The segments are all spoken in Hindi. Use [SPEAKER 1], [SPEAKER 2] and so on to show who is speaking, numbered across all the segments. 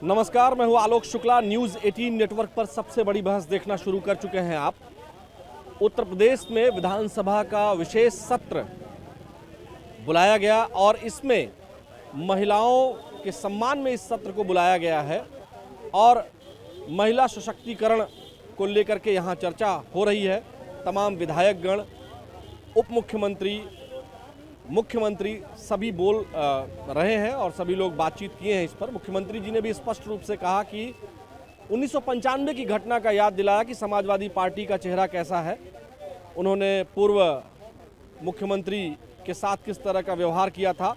[SPEAKER 1] नमस्कार, मैं हूं आलोक शुक्ला। न्यूज़ 18 नेटवर्क पर सबसे बड़ी बहस देखना शुरू कर चुके हैं आप। उत्तर प्रदेश में विधानसभा का विशेष सत्र बुलाया गया और इसमें महिलाओं के सम्मान में इस सत्र को बुलाया गया है और महिला सशक्तिकरण को लेकर के यहाँ चर्चा हो रही है। तमाम विधायकगण, उप मुख्यमंत्री, मुख्यमंत्री सभी बोल रहे हैं और सभी लोग बातचीत किए हैं इस पर। मुख्यमंत्री जी ने भी स्पष्ट रूप से कहा कि 1995 की घटना का याद दिलाया कि समाजवादी पार्टी का चेहरा कैसा है। उन्होंने पूर्व मुख्यमंत्री के साथ किस तरह का व्यवहार किया था।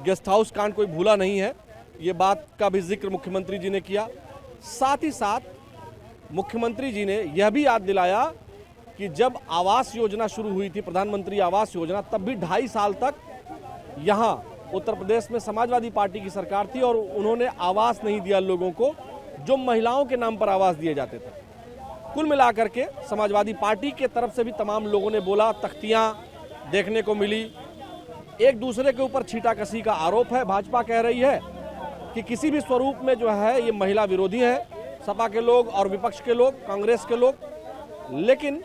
[SPEAKER 1] गेस्ट हाउस कांड कोई भूला नहीं है, ये बात का भी जिक्र मुख्यमंत्री जी ने किया। साथ ही साथ मुख्यमंत्री जी ने यह भी याद दिलाया कि जब आवास योजना शुरू हुई थी, प्रधानमंत्री आवास योजना, तब भी 2.5 साल तक यहाँ उत्तर प्रदेश में समाजवादी पार्टी की सरकार थी और उन्होंने आवास नहीं दिया लोगों को, जो महिलाओं के नाम पर आवास दिए जाते थे। कुल मिलाकर के समाजवादी पार्टी के तरफ से भी तमाम लोगों ने बोला, तख्तियाँ देखने को मिली। एक दूसरे के ऊपर छींटाकशी का आरोप है। भाजपा कह रही है कि किसी भी स्वरूप में जो है ये महिला विरोधी है, सपा के लोग और विपक्ष के लोग, कांग्रेस के लोग। लेकिन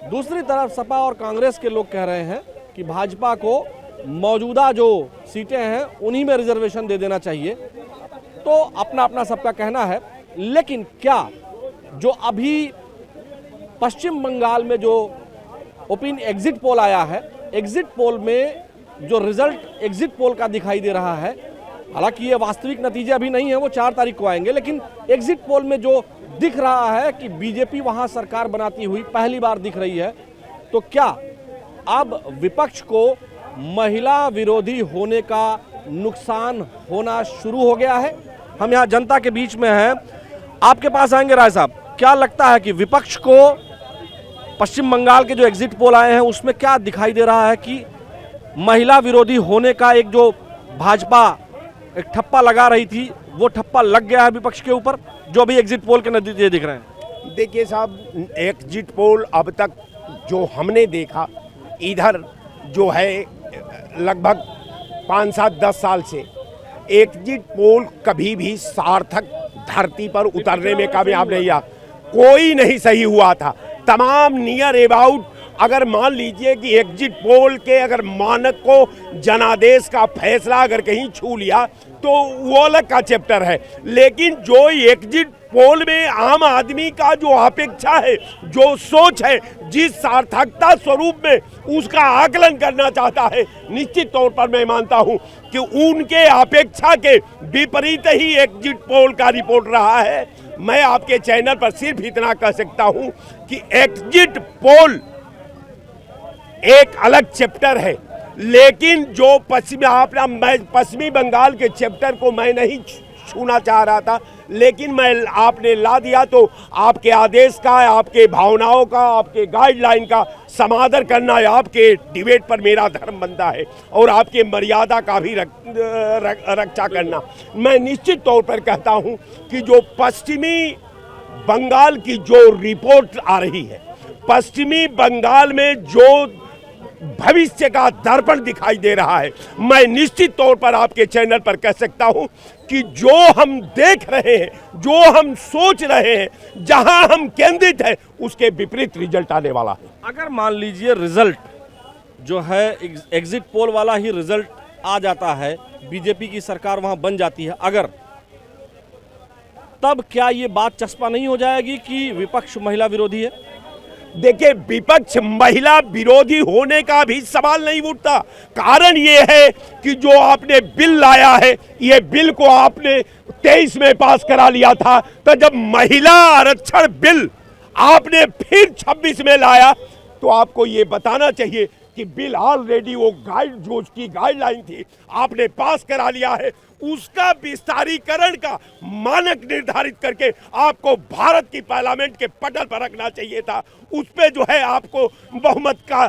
[SPEAKER 1] दूसरी तरफ सपा और कांग्रेस के लोग कह रहे हैं कि भाजपा को मौजूदा जो सीटें हैं उन्हीं में रिजर्वेशन दे देना चाहिए। तो अपना अपना सबका कहना है। लेकिन क्या जो अभी पश्चिम बंगाल में जो एग्जिट पोल आया है, एग्जिट पोल में जो रिजल्ट एग्जिट पोल का दिखाई दे रहा है, हालांकि ये वास्तविक नतीजे अभी नहीं है, वो 4 तारीख को आएंगे, लेकिन एग्जिट पोल में जो दिख रहा है कि बीजेपी वहां सरकार बनाती हुई पहली बार दिख रही है। तो क्या अब विपक्ष को महिला विरोधी होने का नुकसान होना शुरू हो गया है? हम यहाँ जनता के बीच में हैं, आपके पास आएंगे। राय साहब, क्या लगता है कि विपक्ष को पश्चिम बंगाल के जो एग्जिट पोल आए हैं उसमें क्या दिखाई दे रहा है कि महिला विरोधी होने का एक जो भाजपा एक ठप्पा लगा रही थी, वो ठप्पा लग गया है विपक्ष के ऊपर, जो भी एग्जिट पोल के नतीजे दिख रहे हैं?
[SPEAKER 2] देखिए साहब, एग्जिट पोल अब तक जो हमने देखा इधर जो है लगभग 5, 7, 10 साल से एग्जिट पोल कभी भी सार्थक धरती पर उतरने में कामयाब नहीं हुआ। कोई नहीं सही हुआ था। तमाम नियर अबाउट, अगर मान लीजिए कि एग्जिट पोल के अगर मानक को जनादेश का फैसला अगर कहीं छू लिया तो वो अलग का चैप्टर है। लेकिन जो एग्जिट पोल में आम आदमी का जो अपेक्षा है, जो सोच है, जिस सार्थकता स्वरूप में उसका आकलन करना चाहता है, निश्चित तौर पर मैं मानता हूं कि उनके अपेक्षा के विपरीत ही एग्जिट पोल का रिपोर्ट रहा है। मैं आपके चैनल पर सिर्फ इतना कह सकता हूं कि एग्जिट पोल एक अलग चैप्टर है, लेकिन जो पश्चिमी बंगाल के चैप्टर को मैं नहीं छूना चाह रहा था, लेकिन मैं आपने ला दिया तो आपके आदेश का, आपके भावनाओं का, आपके गाइडलाइन का समादर करना, आपके डिबेट पर मेरा धर्म बनता है और आपके मर्यादा का भी रक्षा करना। मैं निश्चित तौर पर कहता हूं कि जो पश्चिमी बंगाल की जो रिपोर्ट आ रही है, पश्चिमी बंगाल में जो भविष्य का दर्पण दिखाई दे रहा है, मैं निश्चित तौर पर आपके चैनल पर कह सकता हूं कि जो हम देख रहे हैं, जो हम सोच रहे हैं, जहां हम केंद्रित हैं, उसके विपरीत रिजल्ट आने वाला है। अगर
[SPEAKER 1] मान लीजिए रिजल्ट जो है एग्जिट पोल वाला ही रिजल्ट आ जाता है, बीजेपी की सरकार वहां बन जाती है, अगर तब क्या ये बात चस्पा नहीं हो जाएगी कि विपक्ष महिला विरोधी है?
[SPEAKER 2] देखिए, विपक्ष महिला विरोधी होने का भी सवाल नहीं उठता। कारण ये है कि जो आपने बिल लाया है, ये बिल को आपने 23 में पास करा लिया था, तो जब महिला आरक्षण बिल आपने फिर 26 में लाया तो आपको ये बताना चाहिए कि बिल ऑलरेडी वो जो उसकी गाइडलाइन थी आपने पास करा लिया है। उसका विस्तारीकरण का मानक निर्धारित करके आपको भारत की पार्लियामेंट के पटल पर रखना चाहिए था। उस पे जो है आपको बहुमत का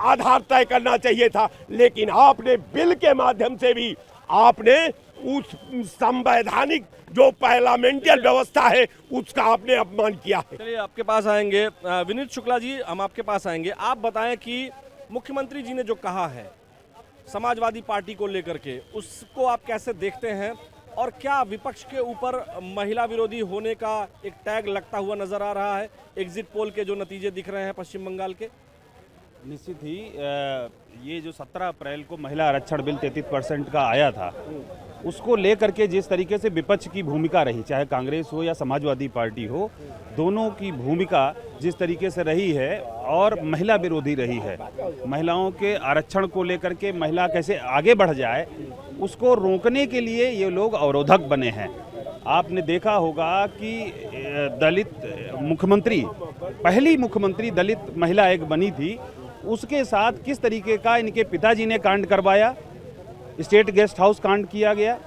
[SPEAKER 2] आधार तय करना चाहिए था। लेकिन आपने बिल के माध्यम से भी आपने उस संवैधानिक जो पार्लियामेंट्री व्यवस्था है उसका आपने अपमान किया है।
[SPEAKER 1] चलिए आपके पास आएंगे विनीत शुक्ला जी, हम आपके पास आएंगे। आप बताएं कि मुख्यमंत्री जी ने जो कहा है समाजवादी पार्टी को लेकर के, उसको आप कैसे देखते हैं? और क्या विपक्ष के ऊपर महिला विरोधी होने का एक टैग लगता हुआ नजर आ रहा है एग्जिट पोल के जो नतीजे दिख रहे हैं पश्चिम बंगाल के?
[SPEAKER 3] निश्चित ही ये जो 17 अप्रैल को महिला आरक्षण बिल 33% का आया था, उसको लेकर के जिस तरीके से विपक्ष की भूमिका रही, चाहे कांग्रेस हो या समाजवादी पार्टी हो, दोनों की भूमिका जिस तरीके से रही है और महिला विरोधी रही है, महिलाओं के आरक्षण को लेकर के महिला कैसे आगे बढ़ जाए उसको रोकने के लिए ये लोग अवरोधक बने हैं। आपने देखा होगा कि दलित मुख्यमंत्री, पहली मुख्यमंत्री दलित महिला एक बनी थी, उसके साथ किस तरीके का इनके पिताजी ने कांड करवाया, स्टेट गेस्ट हाउस कांड किया गया,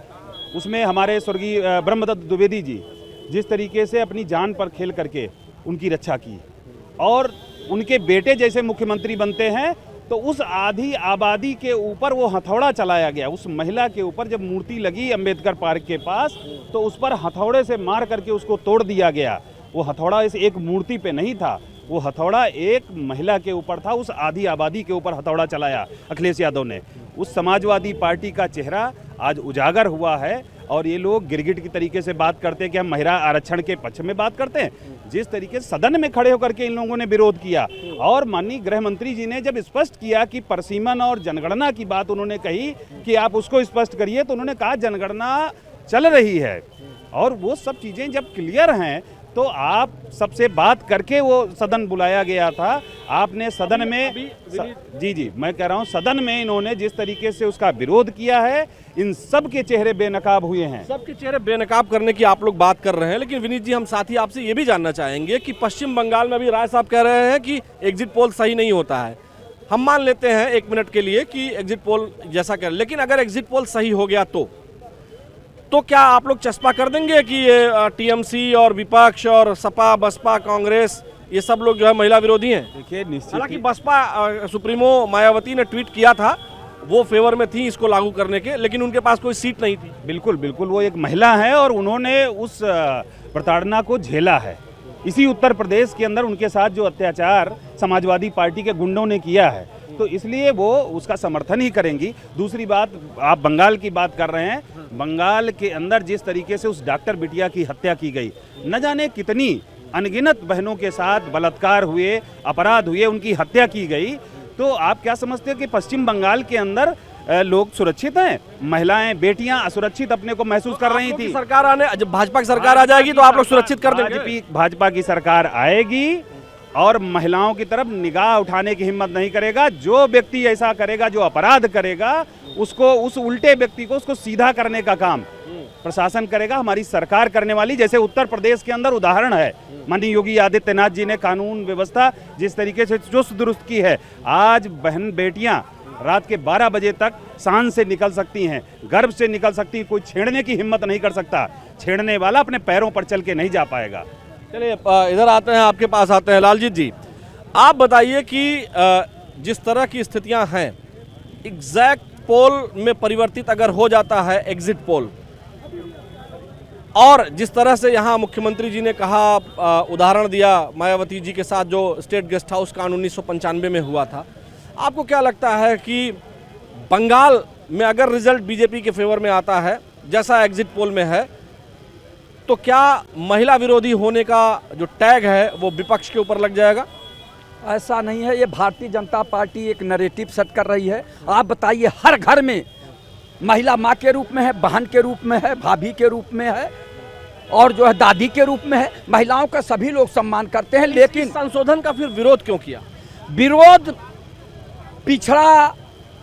[SPEAKER 3] उसमें हमारे स्वर्गीय ब्रह्मदत्त द्विवेदी जी जिस तरीके से अपनी जान पर खेल करके उनकी रक्षा की और उनके बेटे जैसे मुख्यमंत्री बनते हैं तो उस आधी आबादी के ऊपर वो हथौड़ा चलाया गया। उस महिला के ऊपर जब मूर्ति लगी अंबेडकर पार्क के पास तो उस पर हथौड़े से मार करके उसको तोड़ दिया गया। वो हथौड़ा इस एक मूर्ति पे नहीं था, वो हथौड़ा एक महिला के ऊपर था, उस आधी आबादी के ऊपर हथौड़ा चलाया अखिलेश यादव ने। उस समाजवादी पार्टी का चेहरा आज उजागर हुआ है और ये लोग गिरगिट की तरीके से बात करते हैं कि हम महिला आरक्षण के पक्ष में बात करते हैं। जिस तरीके से सदन में खड़े होकर के इन लोगों ने विरोध किया और माननीय गृह मंत्री जी ने जब स्पष्ट किया कि परसीमन और जनगणना की बात उन्होंने कही कि आप उसको स्पष्ट करिए, तो उन्होंने कहा जनगणना चल रही है और वो सब चीज़ें जब क्लियर हैं तो आप सबसे बात करके वो सदन बुलाया गया था। आपने सदन में जी मैं कह रहा हूँ सदन में इन्होंने जिस तरीके से उसका विरोध किया है, इन सब के चेहरे बेनकाब हुए हैं।
[SPEAKER 1] सबके चेहरे बेनकाब करने की आप लोग बात कर रहे हैं, लेकिन विनीत जी हम साथ ही आपसे ये भी जानना चाहेंगे कि पश्चिम बंगाल में भी राय साहब कह रहे हैं कि एग्जिट पोल सही नहीं होता है। हम मान लेते हैं एक मिनट के लिए कि एग्जिट पोल जैसा कह, लेकिन अगर एग्जिट पोल सही हो गया तो क्या आप लोग चस्पा कर देंगे कि ये टीएमसी और विपक्ष और सपा बसपा कांग्रेस ये सब लोग जो है महिला विरोधी हैं?
[SPEAKER 3] देखिए निश्चित,
[SPEAKER 1] हालांकि बसपा सुप्रीमो मायावती ने ट्वीट किया था, वो फेवर में थी इसको लागू करने के, लेकिन उनके पास कोई सीट नहीं थी।
[SPEAKER 3] बिल्कुल बिल्कुल, वो एक महिला है और उन्होंने उस प्रताड़ना को झेला है। इसी उत्तर प्रदेश के अंदर उनके साथ जो अत्याचार समाजवादी पार्टी के गुंडों ने किया है, तो इसलिए वो उसका समर्थन ही करेंगी। दूसरी बात, आप बंगाल की बात कर रहे हैं, बंगाल के अंदर जिस तरीके से उस डॉक्टर बिटिया की हत्या की गई, न जाने कितनी अनगिनत बहनों के साथ बलात्कार हुए, अपराध हुए, उनकी हत्या की गई, तो आप क्या समझते हो कि पश्चिम बंगाल के अंदर लोग सुरक्षित हैं? महिलाएं, बेटियां असुरक्षित अपने को महसूस कर रही थी।
[SPEAKER 1] सरकार आने, जब भाजपा की सरकार आ जाएगी तो आप लोग सुरक्षित कर देंगे?
[SPEAKER 3] भाजपा की सरकार आएगी और महिलाओं की तरफ निगाह उठाने की हिम्मत नहीं करेगा। जो व्यक्ति ऐसा करेगा, जो अपराध करेगा, उसको, उस उल्टे व्यक्ति को, उसको सीधा करने का काम प्रशासन करेगा, हमारी सरकार करने वाली। जैसे उत्तर प्रदेश के अंदर उदाहरण है, माननीय योगी आदित्यनाथ जी ने कानून व्यवस्था जिस तरीके से चुस्त दुरुस्त की है, आज बहन बेटियां रात के 12 बजे तक शान से निकल सकती हैं, गर्भ से निकल सकती हैं, कोई छेड़ने की हिम्मत नहीं कर सकता। छेड़ने वाला अपने पैरों पर चल के नहीं जा पाएगा।
[SPEAKER 1] चलिए इधर आते हैं, आपके पास आते हैं। लालजीत जी, आप बताइए कि जिस तरह की स्थितियां हैं, एग्जैक्ट पोल में परिवर्तित अगर हो जाता है एग्जिट पोल, और जिस तरह से यहाँ मुख्यमंत्री जी ने कहा, उदाहरण दिया मायावती जी के साथ जो स्टेट गेस्ट हाउस कांड 1995 में हुआ था, आपको क्या लगता है कि बंगाल में अगर रिजल्ट बीजेपी के फेवर में आता है जैसा एग्जिट पोल में है, तो क्या महिला विरोधी होने का जो टैग है वो विपक्ष के ऊपर लग जाएगा?
[SPEAKER 4] ऐसा नहीं है, ये भारतीय जनता पार्टी एक नैरेटिव सेट कर रही है। आप बताइए, हर घर में महिला माँ के रूप में है, बहन के रूप में है, भाभी के रूप में है और जो है दादी के रूप में है। महिलाओं का सभी लोग सम्मान करते हैं, लेकिन
[SPEAKER 1] संशोधन का फिर विरोध क्यों किया?
[SPEAKER 4] विरोध पिछड़ा,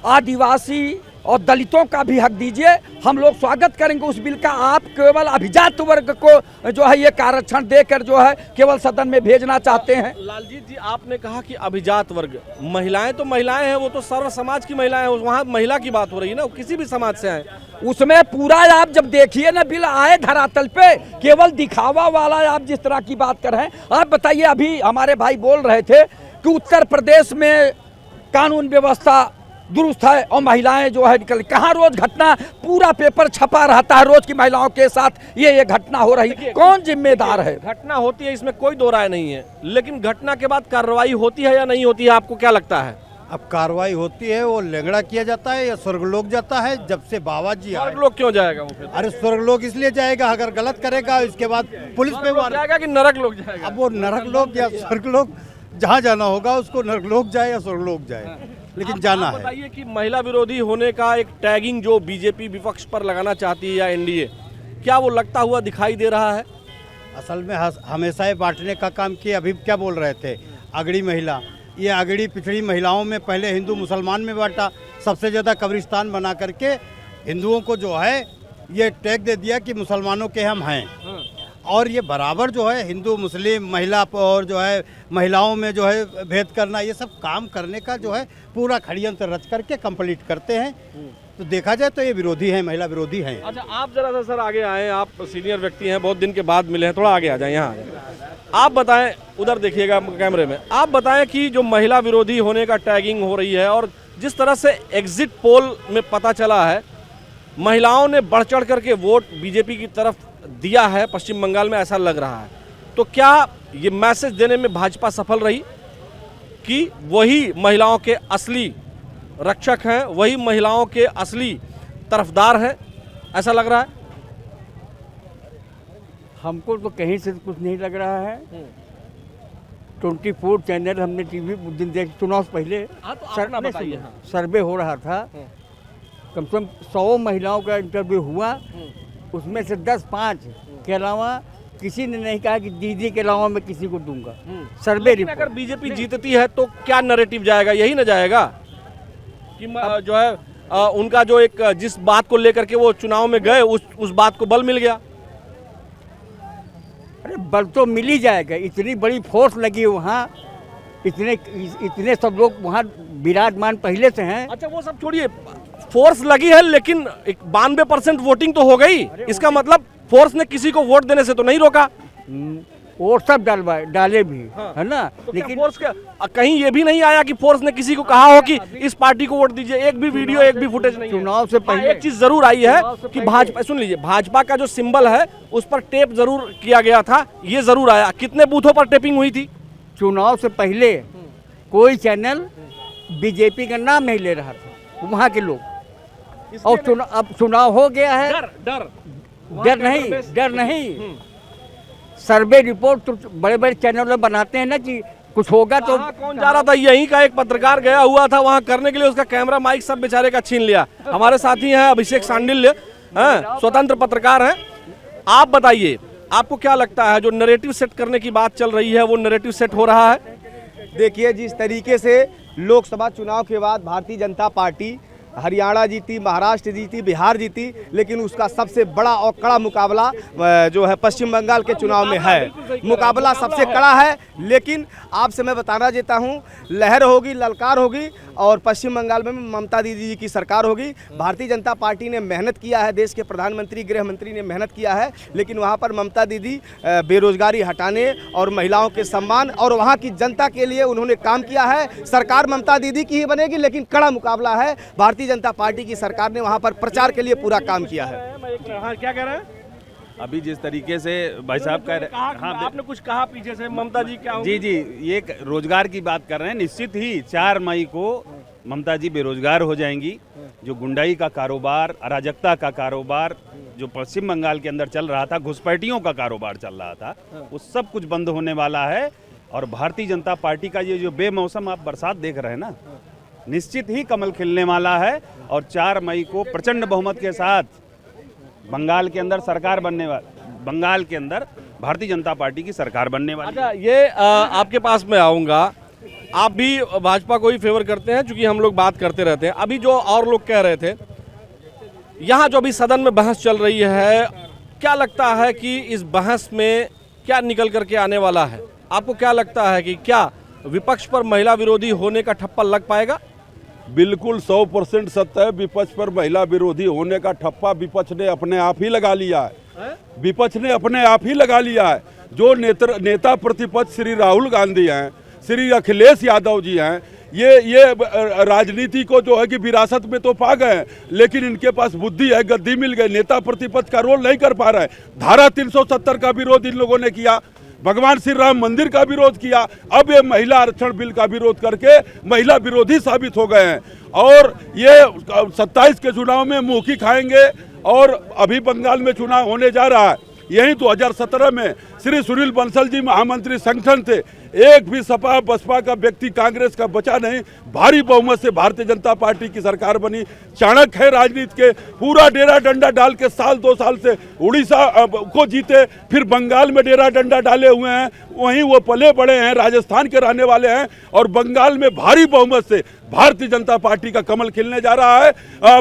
[SPEAKER 4] आदिवासी और दलितों का भी हक दीजिए, हम लोग स्वागत करेंगे उस बिल का। आप केवल अभिजात वर्ग को जो है ये आरक्षण देकर जो है केवल सदन में भेजना चाहते हैं।
[SPEAKER 1] लालजीत जी, आपने कहा कि अभिजात वर्ग, महिलाएं तो महिलाएं हैं, वो तो सर्व समाज की महिलाएं हैं, वहाँ महिला की बात हो रही है ना, वो किसी भी समाज से आए।
[SPEAKER 4] उसमें पूरा आप जब देखिए ना, बिल आए धरातल पे, केवल दिखावा वाला आप जिस तरह की बात कर रहे हैं। आप बताइए, अभी हमारे भाई बोल रहे थे कि उत्तर प्रदेश में कानून व्यवस्था दुरुस्त है और महिलाएं जो है निकल, कहाँ रोज घटना, पूरा पेपर छपा रहता है रोज की महिलाओं के साथ ये घटना हो रही, कौन जिम्मेदार है?
[SPEAKER 1] घटना होती है, इसमें कोई दो राय नहीं है, लेकिन घटना के बाद कार्रवाई होती है या नहीं होती है, आपको क्या लगता है?
[SPEAKER 5] अब कार्रवाई होती है, वो लेंगड़ा किया जाता है या स्वर्गलोक जाता है। जब से बाबा जी आए,
[SPEAKER 1] लोग क्यों जाएगा वो फिर?
[SPEAKER 5] अरे स्वर्गलोक इसलिए जाएगा अगर गलत करेगा, इसके बाद पुलिस पे
[SPEAKER 1] लोग जाएगा कि नरक लोग जाएगा?
[SPEAKER 5] अब वो नरक लोक या स्वर्गलोक जहाँ जाना होगा उसको, नरकलोक जाए या स्वर्गलोक जाए, लेकिन जाना
[SPEAKER 1] आप
[SPEAKER 5] है।
[SPEAKER 1] बताइए कि महिला विरोधी होने का एक टैगिंग जो बीजेपी विपक्ष पर लगाना चाहती है या एनडीए, क्या वो लगता हुआ दिखाई दे रहा है?
[SPEAKER 5] असल में हमेशा ये बांटने का काम किया। अभी क्या बोल रहे थे, अगड़ी महिला, ये अगड़ी पिछड़ी महिलाओं में पहले हिंदू मुसलमान में बांटा, सबसे ज़्यादा कब्रिस्तान बना करके हिंदुओं को जो है ये टैग दे दिया कि मुसलमानों के हम हैं। और ये बराबर जो है हिंदू मुस्लिम महिला और जो है महिलाओं में जो है भेद करना, ये सब काम करने का जो है पूरा षड्यंत्र रच करके कंप्लीट करते हैं। तो देखा जाए तो ये विरोधी हैं, महिला विरोधी हैं।
[SPEAKER 1] अच्छा, आप जरा सा सर आगे आए, आप सीनियर व्यक्ति हैं, बहुत दिन के बाद मिले हैं, थोड़ा आगे आ जाए, यहाँ आप बताएं, उधर देखिएगा कैमरे में, आप बताएं कि जो महिला विरोधी होने का टैगिंग हो रही है और जिस तरह से एग्जिट पोल में पता चला है महिलाओं ने बढ़ चढ़ करके वोट बीजेपी की तरफ दिया है पश्चिम बंगाल में, ऐसा लग रहा है, तो क्या ये मैसेज देने में भाजपा सफल रही कि वही महिलाओं के असली रक्षक हैं, वही महिलाओं के असली तरफदार हैं, ऐसा लग रहा है?
[SPEAKER 6] हमको तो कहीं से कुछ नहीं लग रहा है। 24 चैनल हमने टीवी उस दिन देख, चुनाव से पहले सर्वे हो रहा था, कम से कम 100 महिलाओं का इंटरव्यू हुआ, उसमें से 10-5 के अलावा किसी ने नहीं कहा कि दीदी के अलावा मैं किसी को दूंगा। Survey report.
[SPEAKER 1] अगर बीजेपी जीतती है तो क्या नैरेटिव जाएगा, यही ना जाएगा कि जो है उनका जो एक जिस बात को लेकर के वो चुनाव में गए उस बात को बल मिल गया?
[SPEAKER 6] अरे बल तो मिल ही जाएगा, इतनी बड़ी फोर्स लगी वहाँ, इतने सब लोग वहाँ विराजमान पहले से हैं।
[SPEAKER 1] अच्छा, वो सब छोड़िए, फोर्स लगी है लेकिन 92% वोटिंग तो हो गई, इसका मतलब फोर्स ने किसी को वोट देने से तो नहीं रोका।
[SPEAKER 6] और सब डाले भी, है ना।
[SPEAKER 1] तो
[SPEAKER 6] लेकिन
[SPEAKER 1] फोर्स के कहीं ये भी नहीं आया कि फोर्स ने किसी को कहा हो कि इस पार्टी को वोट दीजिए, एक भी वीडियो एक भी फुटेज नहीं है।
[SPEAKER 6] चुनाव से पहले
[SPEAKER 1] एक चीज जरूर आई है कि भाजपा, सुन लीजिए, भाजपा का जो सिंबल है उस पर टेप जरूर किया गया था, ये जरूर आया। कितने बूथों पर टेपिंग हुई थी?
[SPEAKER 6] चुनाव से पहले कोई चैनल बीजेपी का नाम नहीं ले रहा था वहाँ के लोग, और अब चुनाव हो गया है, डर नहीं। सर्वे रिपोर्ट तो बड़े बड़े चैनल बनाते हैं ना कि कुछ होगा तो।
[SPEAKER 1] कौन जा रहा था? यहीं का एक पत्रकार गया हुआ था वहां करने के लिए, उसका कैमरा माइक सब बेचारे का छीन लिया। हमारे साथी हैं अभिषेक सांडिल्य, स्वतंत्र पत्रकार हैं। आप बताइए, आपको क्या लगता है जो नैरेटिव सेट करने की बात चल रही है वो नैरेटिव सेट हो रहा है?
[SPEAKER 7] देखिए, जिस तरीके से लोकसभा चुनाव के बाद भारतीय जनता पार्टी हरियाणा जीती, महाराष्ट्र जीती, बिहार जीती, लेकिन उसका सबसे बड़ा और कड़ा मुकाबला जो है पश्चिम बंगाल के चुनाव में है। मुकाबला सबसे कड़ा है, लेकिन आपसे मैं बताना चाहता हूँ, लहर होगी, ललकार होगी और पश्चिम बंगाल में ममता दीदी जी की सरकार होगी। भारतीय जनता पार्टी ने मेहनत किया है, देश के प्रधानमंत्री, गृह मंत्री ने मेहनत किया है, लेकिन वहाँ पर ममता दीदी बेरोजगारी हटाने और महिलाओं के सम्मान और वहाँ की जनता के लिए उन्होंने काम किया है। सरकार ममता दीदी की ही बनेगी, लेकिन कड़ा मुकाबला है। भारतीय जनता पार्टी की सरकार ने वहाँ पर प्रचार के लिए पूरा काम किया है।
[SPEAKER 1] क्या कह रहे हैं?
[SPEAKER 3] अभी जिस तरीके से भाई साहब कह रहे हैं, हाँ,
[SPEAKER 1] आपने कुछ कहा पीछे से, ममता जी क्या
[SPEAKER 3] जी जी, ये रोजगार की बात कर रहे हैं। निश्चित ही 4 मई को ममता जी बेरोजगार हो जाएंगी। जो गुंडाई का कारोबार, अराजकता का कारोबार जो पश्चिम बंगाल के अंदर चल रहा था, घुसपैठियों का कारोबार चल रहा था, वो सब कुछ बंद होने वाला है। और भारतीय जनता पार्टी का ये जो बेमौसम आप बरसात देख रहे हैं ना, निश्चित ही कमल खिलने वाला है और 4 मई को प्रचंड बहुमत के साथ बंगाल के अंदर सरकार बनने वाली, बंगाल के अंदर भारतीय जनता पार्टी की सरकार बनने वाली।
[SPEAKER 1] अच्छा, ये आपके पास मैं आऊँगा, आप भी भाजपा को ही फेवर करते हैं, चूंकि हम लोग बात करते रहते हैं। अभी जो और लोग कह रहे थे, यहाँ जो अभी सदन में बहस चल रही है, क्या लगता है कि इस बहस में क्या निकल करके आने वाला है? आपको क्या लगता है कि क्या विपक्ष पर महिला विरोधी होने का ठप्पा लग पाएगा?
[SPEAKER 8] बिल्कुल 100% सत्य है। विपक्ष पर महिला विरोधी होने का ठप्पा विपक्ष ने अपने आप ही लगा लिया है। विपक्ष ने अपने आप ही लगा लिया है। जो नेता प्रतिपक्ष श्री राहुल गांधी हैं, श्री अखिलेश यादव जी हैं, ये राजनीति को जो है कि विरासत में तो पा गए हैं, लेकिन इनके पास बुद्धि है, गद्दी मिल गई, नेता प्रतिपक्ष का रोल नहीं कर पा रहे हैं। धारा 370 का विरोध इन लोगों ने किया, भगवान श्री राम मंदिर का विरोध किया, अब ये महिला आरक्षण बिल का विरोध करके महिला विरोधी साबित हो गए हैं। और ये 27 के चुनाव में मुँह की खाएंगे। और अभी बंगाल में चुनाव होने जा रहा है, यही 2017 में श्री सुनील बंसल जी महामंत्री संगठन थे, एक भी सपा बसपा का व्यक्ति कांग्रेस का बचा नहीं, भारी बहुमत से भारतीय जनता पार्टी की सरकार बनी। चाणक्य है राजनीति के, पूरा डेरा डंडा डाल के साल 2 साल से उड़ीसा को जीते, फिर बंगाल में डेरा डंडा डाले हुए हैं, वहीं वो पले बड़े हैं, राजस्थान के रहने वाले हैं, और बंगाल में भारी बहुमत से भारतीय जनता पार्टी का कमल खिलने जा रहा है।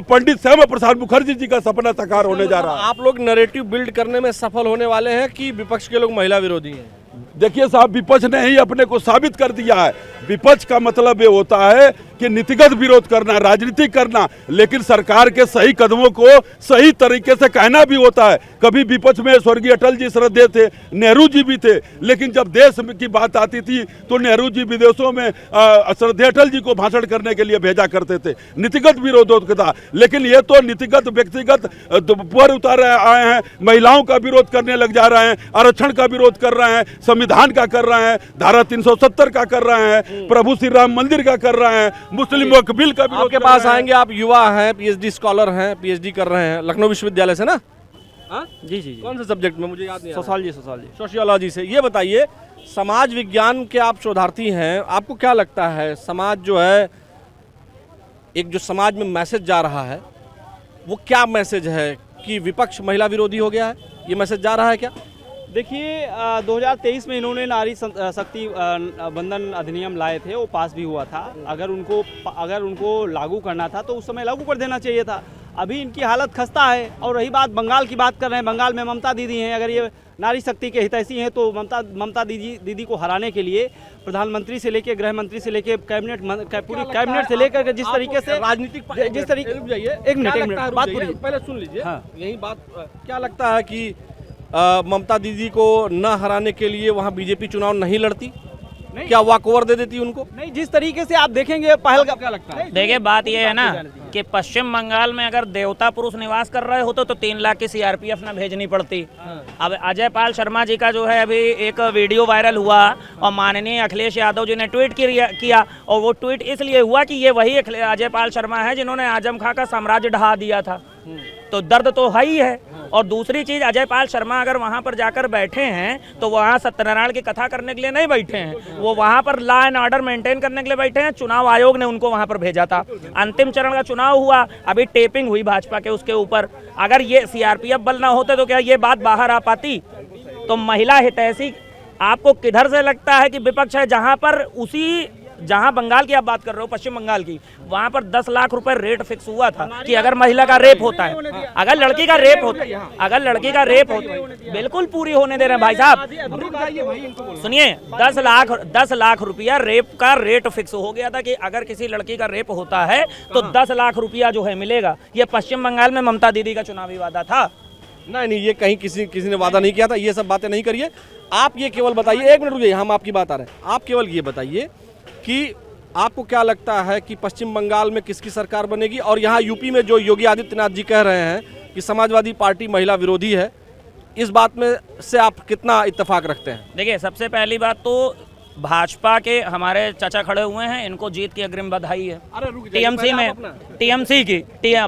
[SPEAKER 8] पंडित श्यामा प्रसाद मुखर्जी जी का सपना साकार होने जा रहा है।
[SPEAKER 1] आप लोग नैरेटिव बिल्ड करने में सफल होने वाले हैं कि विपक्ष के लोग महिला विरोधी हैं?
[SPEAKER 8] देखिए साहब, विपक्ष ने ही अपने को साबित कर दिया है। विपक्ष का मतलब ये होता है कि नीतिगत विरोध करना, राजनीति करना, लेकिन सरकार के सही कदमों को सही तरीके से कहना भी होता है। कभी विपक्ष में स्वर्गीय अटल जी श्रद्धेय थे, नेहरू जी भी थे, लेकिन जब देश की बात आती थी तो नेहरू जी विदेशों में श्रद्धेय अटल जी को भाषण करने के लिए भेजा करते थे। नीतिगत विरोध था, लेकिन ये तो नीतिगत व्यक्तिगत पर उतार आए हैं, महिलाओं का विरोध करने लग जा रहे हैं, आरक्षण का विरोध कर रहे हैं, संविधान का कर रहे हैं, धारा 370 का कर रहे हैं, प्रभु श्री राम मंदिर का कर रहे हैं, मुस्लिम वक्फ बिल का विरोध।
[SPEAKER 1] आपके पास आएंगे, आप युवा हैं, पीएचडी स्कॉलर हैं, पीएचडी कर रहे हैं लखनऊ विश्वविद्यालय से ना?
[SPEAKER 6] जी जी
[SPEAKER 1] कौन से सब्जेक्ट में, मुझे याद नहीं।
[SPEAKER 6] सोशोलॉजी
[SPEAKER 1] सोशियोलॉजी से। ये बताइए, समाज विज्ञान के आप शोधार्थी हैं, आपको क्या लगता है समाज जो है, एक जो समाज में मैसेज जा रहा है वो क्या मैसेज है कि विपक्ष महिला विरोधी हो गया है? ये मैसेज जा रहा है क्या?
[SPEAKER 9] देखिए 2023 में इन्होंने नारी शक्ति बंधन अधिनियम लाए थे, वो पास भी हुआ था। अगर उनको लागू करना था तो उस समय लागू कर देना चाहिए था। अभी इनकी हालत खस्ता है। और रही बात बंगाल की बात कर रहे हैं, बंगाल में ममता दीदी हैं, अगर ये नारी शक्ति के हितैषी हैं तो ममता दीदी को हराने के लिए प्रधानमंत्री से लेकर गृह मंत्री से लेकर पूरी कैबिनेट से लेकर जिस तरीके से
[SPEAKER 1] राजनीतिक
[SPEAKER 9] जिस तरीके
[SPEAKER 1] एक मिनट बात पूरी पहले सुन लीजिए। यही बात क्या लगता है कि ममता दीदी को न हराने के लिए वहां बीजेपी चुनाव नहीं लड़ती? क्या वॉकओवर दे देती उनको?
[SPEAKER 9] नहीं, जिस तरीके से आप देखेंगे पहल का क्या लगता है?
[SPEAKER 10] देखिए बात यह है ना कि पश्चिम बंगाल में अगर देवता पुरुष निवास कर रहे होते तो 3 लाख की सीआरपीएफ ना भेजनी पड़ती। अब अजय पाल शर्मा जी का जो है अभी एक वीडियो वायरल हुआ और माननीय अखिलेश यादव जी ने ट्वीट किया, और वो ट्वीट इसलिए हुआ कि ये वही अजय पाल शर्मा है जिन्होंने आजम खां का साम्राज्य ढहा दिया था। तो दर्द तो है ही है। और दूसरी चीज, अजय पाल शर्मा अगर वहां पर जाकर बैठे हैं तो वहां सत्यनारायण की कथा करने के लिए नहीं बैठे हैं, वो वहां पर लॉ एंड ऑर्डर मेंटेन करने के लिए बैठे हैं। चुनाव आयोग ने उनको वहां पर भेजा था। अंतिम चरण का चुनाव हुआ, अभी टेपिंग हुई भाजपा के उसके ऊपर। अगर ये सीआरपीएफ बल ना होते तो क्या ये बात बाहर आ पाती? तो महिला हितैषी आपको किधर से लगता है कि विपक्ष है? जहां बंगाल की आप बात कर रहे हो, पश्चिम बंगाल की, वहां पर 10 लाख रुपए रेट फिक्स हुआ था कि अगर महिला का रेप होता है, अगर लड़की का रेप होता है, बिल्कुल पूरी होने दे रहे हैं भाई साहब। सुनिए, 10 लाख रुपया रेप का रेट फिक्स हो गया था कि अगर किसी लड़की का रेप होता है तो 10 लाख रुपया जो है मिलेगा। ये पश्चिम बंगाल में ममता दीदी का चुनावी वादा था।
[SPEAKER 1] नहीं, ये कहीं किसी ने वादा नहीं किया था। ये सब बातें नहीं करिए। आप ये केवल बताइए, 1 मिनट रुकिए, हम आपकी बात आ रहे हैं। आप केवल ये बताइए कि आपको क्या लगता है कि पश्चिम बंगाल में किसकी सरकार बनेगी? और यहाँ यूपी में जो योगी आदित्यनाथ जी कह रहे हैं कि समाजवादी पार्टी महिला विरोधी है, इस बात में से आप कितना इत्तेफाक रखते हैं?
[SPEAKER 10] देखिए, सबसे पहली बात तो भाजपा के हमारे चाचा खड़े हुए हैं, इनको जीत की अग्रिम बधाई है। टीएमसी में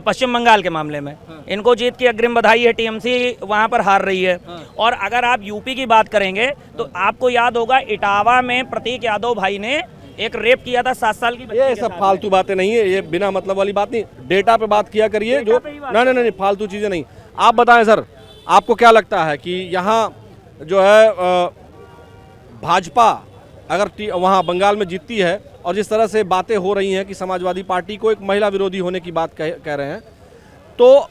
[SPEAKER 10] पश्चिम बंगाल के मामले में इनको जीत की अग्रिम बधाई है। टीएमसी वहां पर हार रही है। और अगर आप यूपी की बात करेंगे तो आपको याद होगा इटावा में प्रतीक यादव भाई ने एक रेप किया था 7 साल की बच्ची।
[SPEAKER 1] ये सब फालतू बातें नहीं है, ये बिना मतलब वाली बात नहीं। डेटा पे बात किया करिए। जो नहीं, फालतू चीजें नहीं। आप बताएं सर, आपको क्या लगता है कि यहाँ जो है भाजपा अगर वहाँ बंगाल में जीतती है और जिस तरह से बातें हो रही हैं कि समाजवादी पार्टी को एक महिला विरोधी होने की बात कह रहे हैं, तो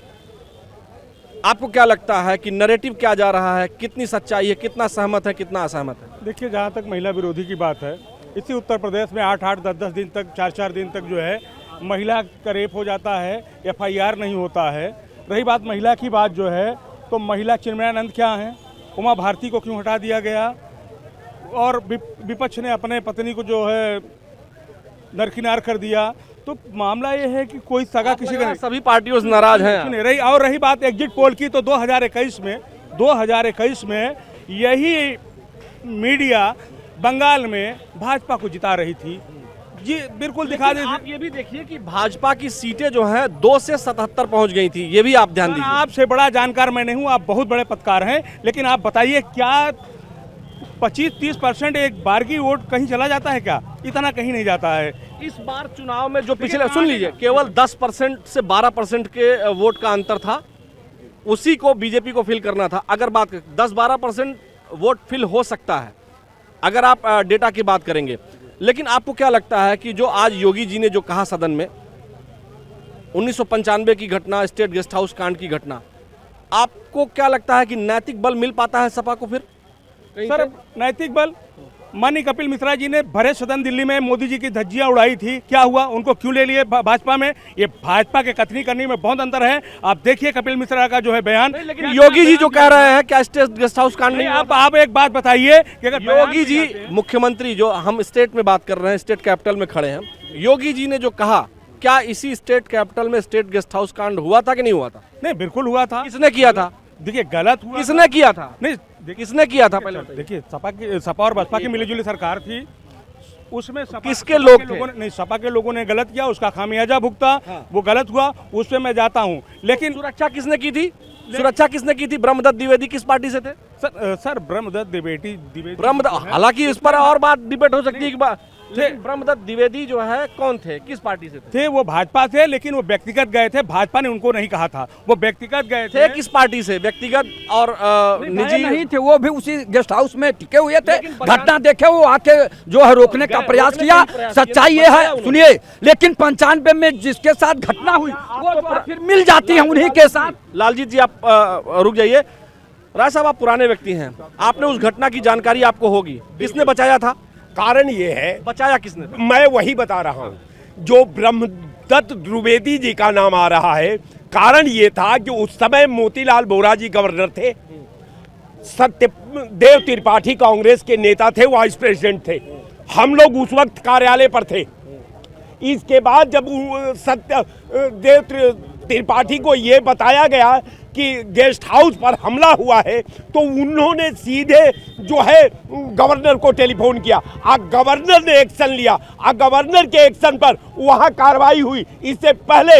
[SPEAKER 1] आपको क्या लगता है कि नैरेटिव क्या जा रहा है? कितनी सच्चाई है, कितना सहमत है, कितना असहमत है?
[SPEAKER 11] देखिए, जहाँ तक महिला विरोधी की बात है, इसी उत्तर प्रदेश में 8-8, 10-10 दिन तक, 4-4 दिन तक जो है महिला का रेप हो जाता है, FIR नहीं होता है। रही बात महिला की बात जो है, तो महिला चिन्मयानंद क्या हैं, उमा भारती को क्यों हटा दिया गया? और विपक्ष ने अपने पत्नी को जो है नरकिनार कर दिया। तो मामला ये है कि कोई सगा किसी का नहीं,
[SPEAKER 1] सभी पार्टियों से नाराज हैं।
[SPEAKER 11] और रही बात एग्जिट पोल की, तो 2021 में यही मीडिया बंगाल में भाजपा को जिता रही थी। जी बिल्कुल दिखा दे।
[SPEAKER 1] आप ये भी देखिए कि भाजपा की सीटें जो हैं 2 से 77 पहुंच गई थी, ये भी आप ध्यान दीजिए।
[SPEAKER 11] आपसे बड़ा जानकार मैं नहीं हूँ, आप बहुत बड़े पत्रकार हैं, लेकिन आप बताइए क्या 25-30% एक बारगी वोट कहीं चला जाता है क्या? इतना कहीं नहीं जाता है।
[SPEAKER 1] इस बार चुनाव में जो पिछले, सुन लीजिए, केवल 10% से 12% के वोट का अंतर था, उसी को बीजेपी को फिल करना था। अगर बात 10-12% वोट फिल हो सकता है अगर आप डेटा की बात करेंगे। लेकिन आपको क्या लगता है कि जो आज योगी जी ने जो कहा सदन में, 1995 की घटना, स्टेट गेस्ट हाउस कांड की घटना, आपको क्या लगता है कि नैतिक बल मिल पाता है सपा को फिर?
[SPEAKER 11] सर नैतिक बल, माननीय कपिल मिश्रा जी ने भरे सदन दिल्ली में मोदी जी की धज्जियां उड़ाई थी, क्या हुआ? उनको क्यों ले लिए भाजपा में? ये भाजपा के कथनी करने में बहुत अंतर है। आप देखिए कपिल मिश्रा का जो है बयान।
[SPEAKER 1] लेकिन योगी जी जो कह रहे हैं क्या स्टेट गेस्ट हाउस कांड नहीं?
[SPEAKER 11] आप एक बात बताइए कि अगर
[SPEAKER 1] योगी जी मुख्यमंत्री, जो हम स्टेट में बात कर रहे हैं, स्टेट कैपिटल में खड़े हैं, योगी जी ने जो कहा, क्या इसी स्टेट कैपिटल में स्टेट गेस्ट हाउस कांड हुआ था कि नहीं हुआ था?
[SPEAKER 11] नहीं, बिल्कुल हुआ था।
[SPEAKER 1] किसने किया था?
[SPEAKER 11] देखिए गलत हुआ।
[SPEAKER 1] किसने किया था?
[SPEAKER 11] नहीं,
[SPEAKER 1] किसने किया था पहले?
[SPEAKER 11] देखिए सपा और बसपा की मिलीजुली सरकार थी, उसमें
[SPEAKER 1] किसके लोग थे?
[SPEAKER 11] नहीं, सपा के लोगों ने गलत किया, उसका खामियाजा भुगता। हाँ। वो गलत हुआ, उस पे मैं जाता हूँ। लेकिन
[SPEAKER 1] सुरक्षा किसने की थी? सुरक्षा किसने की थी? ब्रह्मदत्त द्विवेदी किस पार्टी से थे?
[SPEAKER 11] सर ब्रह्मदत्त द्विवेदी,
[SPEAKER 1] हालांकि इस पर और बात डिबेट हो सकती है कि ब्रह्मदत्त द्विवेदी जो है कौन थे, किस पार्टी से थे?
[SPEAKER 11] वो भाजपा थे, लेकिन वो व्यक्तिगत गए थे, भाजपा ने उनको नहीं कहा था, वो व्यक्तिगत गए थे।
[SPEAKER 1] किस पार्टी से? व्यक्तिगत और निजी
[SPEAKER 4] नहीं थे, वो भी उसी गेस्ट हाउस में टिके हुए थे। घटना देखे, वो आके जो है रोकने का प्रयास किया। सच्चाई ये है, सुनिए, लेकिन 95 में जिसके साथ घटना हुई वो फिर मिल जाती है उन्हीं के साथ।
[SPEAKER 1] लालजीत जी आप रुक जाइए। राय साहब, आप पुराने व्यक्ति हैं, आपने उस घटना की जानकारी आपको होगी, किसने बचाया था?
[SPEAKER 2] कारण ये है,
[SPEAKER 1] बचाया किसने?
[SPEAKER 2] मैं वही बता रहा हूँ, जो ब्रह्मदत्त द्विवेदी जी का नाम आ रहा है। कारण ये था कि उस समय मोतीलाल वोरा जी गवर्नर थे, सत्यदेव त्रिपाठी कांग्रेस के नेता थे, वाइस प्रेसिडेंट थे, हम लोग उस वक्त कार्यालय पर थे। इसके बाद जब सत्यदेव त्रिपाठी को ये बताया गया कि गेस्ट हाउस पर हमला हुआ है, तो उन्होंने सीधे जो है गवर्नर को टेलीफोन किया, गवर्नर ने एक्शन लिया, गवर्नर के एक्शन पर वहां कार्रवाई हुई। इससे पहले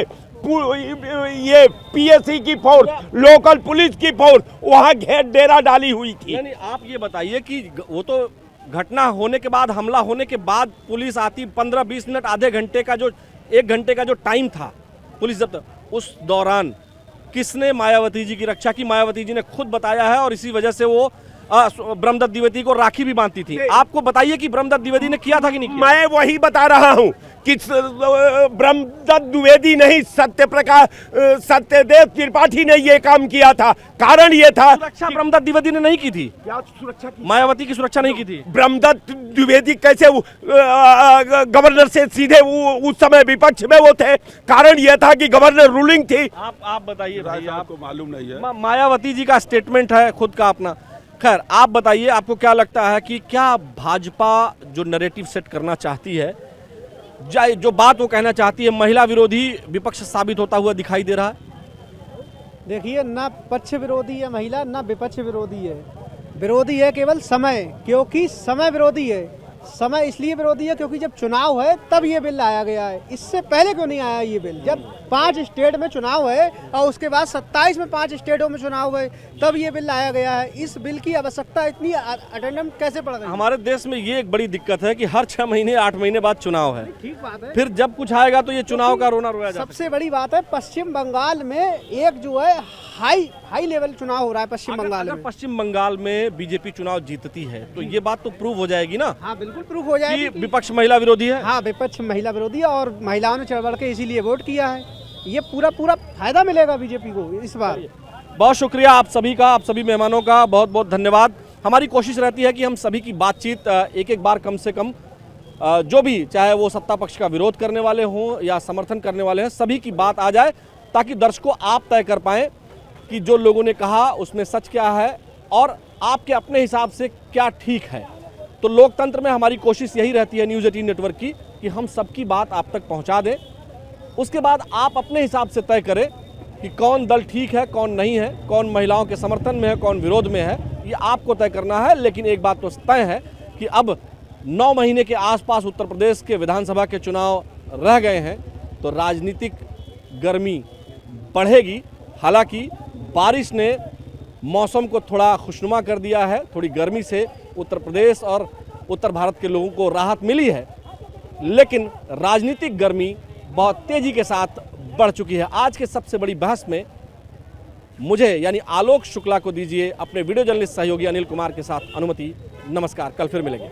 [SPEAKER 2] ये पीएससी की फोर्स, लोकल पुलिस की फोर्स वहां घेर डेरा डाली हुई थी।
[SPEAKER 1] यानी आप ये बताइए कि वो तो घटना होने के बाद, हमला होने के बाद पुलिस आती, 15-20 मिनट, आधे घंटे का जो 1 घंटे का जो टाइम था पुलिस जब, उस दौरान किसने मायावती जी की रक्षा की? मायावती जी ने खुद बताया है, और इसी वजह से वो ब्रह्मदत्त द्विवेदी को राखी भी बांधती थी। आपको बताइए कि ब्रह्मदत्त द्विवेदी ने किया था कि नहीं किया?
[SPEAKER 2] मैं वही बता रहा हूं कि ब्रह्मदत्त द्विवेदी नहीं, सत्यदेव त्रिपाठी ने ये काम किया था। कारण ये था,
[SPEAKER 1] सुरक्षा ब्रह्मदत्त द्विवेदी ने नहीं की थी।
[SPEAKER 2] क्या सुरक्षा की?
[SPEAKER 1] मायावती की सुरक्षा नहीं की थी।
[SPEAKER 2] ब्रह्मदत्त द्विवेदी कैसे गवर्नर से सीधे उस समय विपक्ष में वो थे। कारण यह था कि गवर्नर रूलिंग थी।
[SPEAKER 1] आप बताइए भाई,
[SPEAKER 8] आपको मालूम नहीं है?
[SPEAKER 1] मायावती जी का स्टेटमेंट है खुद का अपना। खैर आप बताइए, आपको क्या लगता है कि क्या भाजपा जो नैरेटिव सेट करना चाहती है, जो बात वो कहना चाहती है, महिला विरोधी विपक्ष साबित होता हुआ दिखाई दे रहा है?
[SPEAKER 12] देखिए, ना पक्ष विरोधी है महिला, ना विपक्ष विरोधी है। विरोधी है केवल समय, क्योंकि समय विरोधी है। समय इसलिए विरोधी है क्योंकि जब चुनाव है तब ये बिल लाया गया है। इससे पहले क्यों नहीं आया ये बिल? जब 5 स्टेट में चुनाव है और उसके बाद 27 में 5 स्टेटों में चुनाव है, तब ये बिल लाया गया है। इस बिल की आवश्यकता इतनी अटेंडेंट कैसे पड़ गई?
[SPEAKER 1] हमारे देश में ये एक बड़ी दिक्कत है कि हर 6 महीने 8 महीने बाद चुनाव है।
[SPEAKER 12] ठीक बात है,
[SPEAKER 1] फिर जब कुछ आएगा तो ये चुनाव का रोना रोया जाता है।
[SPEAKER 12] सबसे बड़ी बात है, पश्चिम बंगाल में एक जो है हाई लेवल चुनाव हो रहा है पश्चिम बंगाल में।
[SPEAKER 1] पश्चिम बंगाल में बीजेपी चुनाव जीतती है तो ये बात तो प्रूव हो जाएगी ना?
[SPEAKER 12] हाँ बिल्कुल प्रूव हो जाएगी
[SPEAKER 1] कि विपक्ष महिला विरोधी है।
[SPEAKER 12] हाँ, विपक्ष महिला विरोधी है और महिलाओं ने चढ़ बढ़ के इसीलिए वोट किया है। ये पूरा फायदा मिलेगा बीजेपी को इस बार।
[SPEAKER 1] बहुत शुक्रिया आप सभी का, आप सभी मेहमानों का बहुत बहुत धन्यवाद। हमारी कोशिश रहती है कि हम सभी की बातचीत एक बार कम से कम, जो भी, चाहे वो सत्ता पक्ष का विरोध करने वाले हों या समर्थन करने वाले हैं, सभी की बात आ जाए, ताकि दर्शकों आप तय कर पाएं कि जो लोगों ने कहा उसमें सच क्या है और आपके अपने हिसाब से क्या ठीक है। तो लोकतंत्र में हमारी कोशिश यही रहती है न्यूज़ 18 नेटवर्क की, कि हम सबकी बात आप तक पहुंचा दें। उसके बाद आप अपने हिसाब से तय करें कि कौन दल ठीक है, कौन नहीं है, कौन महिलाओं के समर्थन में है, कौन विरोध में है। ये आपको तय करना है। लेकिन एक बात तो तय है कि अब 9 महीने के आसपास उत्तर प्रदेश के विधानसभा के चुनाव रह गए हैं, तो राजनीतिक गर्मी बढ़ेगी। हालांकि बारिश ने मौसम को थोड़ा खुशनुमा कर दिया है, थोड़ी गर्मी से उत्तर प्रदेश और उत्तर भारत के लोगों को राहत मिली है, लेकिन राजनीतिक गर्मी बहुत तेजी के साथ बढ़ चुकी है। आज के सबसे बड़ी बहस में मुझे यानी आलोक शुक्ला को दीजिए अपने वीडियो जर्नलिस्ट सहयोगी अनिल कुमार के साथ अनुमति। नमस्कार, कल फिर मिलेंगे।